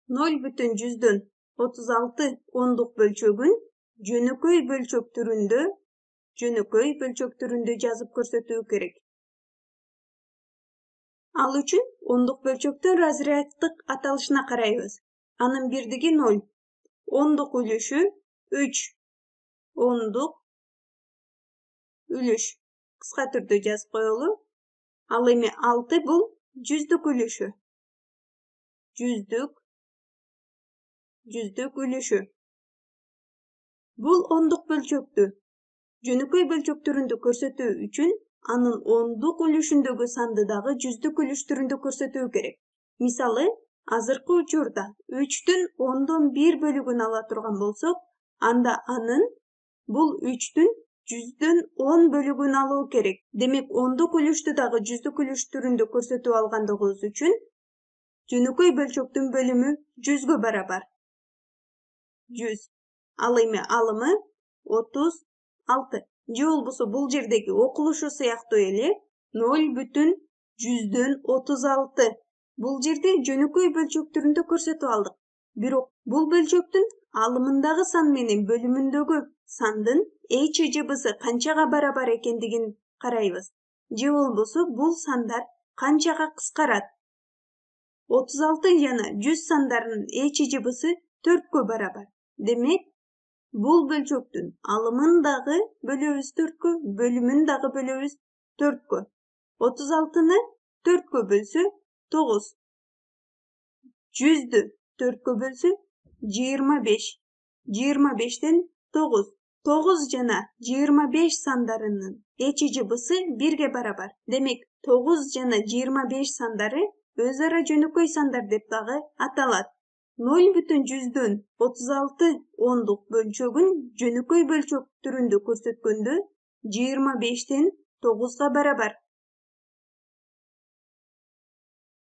0,36 ондук бөлчөгүн жөнөкөй бөлчөк түрүндө жазып көрсөтүү керек. Ал үчүн ондук бөлчөктүн разряддык аталышына карайбыз. Анын бирдиги 0, ондук үлүшү 3, ондук үлүш. Кыска түрдө жазып коелу. Ал эми 6 бул жүздүк үлүшү. Жүздүк үлүшү. Бул ондук бөлчөктү жөнөкөй бөлчөк түрүндө көрсөтүү үчүн анын ондук үлүшүндөгү санды дагы жүздүк үлүш түрүндө көрсөтүү керек. Мисалы, азыркы учурда 3-түн 10-1 бөлүгүн ала турган болсок, анда анын бул 3-түн 100-10 бөлүгүн алуу керек. Демек, ондук үлүштү дагы жүздүк үлүш түрүндө көрсөтүп алгандыгыбыз үчүн жөнөкөй бөлчөктүн бөлүмү 100гө барабар. 100. Ал эми алымы 36. Же болбосо бул жердеги окулушу сыяктуу эле 0,136. Бул жерде жөнөкөй бөлчөк түрүндө көрсөтүп алдык. Бирок бул бөлчөктүн алымындагы сан менен бөлүмүндөгү сандын HCF'сы канчага барабар экендигин карайбыз. Же болбосо бул сандар канчага кыскарат. 36 жана 100 сандарынын HCF'сы 4кө барабар. Демек, бул бөлчөктүн алымын дагы бөлөбүз 4кө, бөлүмүн дагы бөлөбүз 4кө. 36-ны 4кө бөлсө 9. 100-дү 4кө бөлсө 25. 25тен 9. 9 жана 25 сандарынын HCF'сы 1ге барабар. Демек, 9 жана 25 сандары өз ара жөнөкөй сандар деп дагы аталат. 0,136 ондук бөлчөгүн жөнөкөй бөлчөк түрүндө көрсөткөндө 25тен 9га барабар.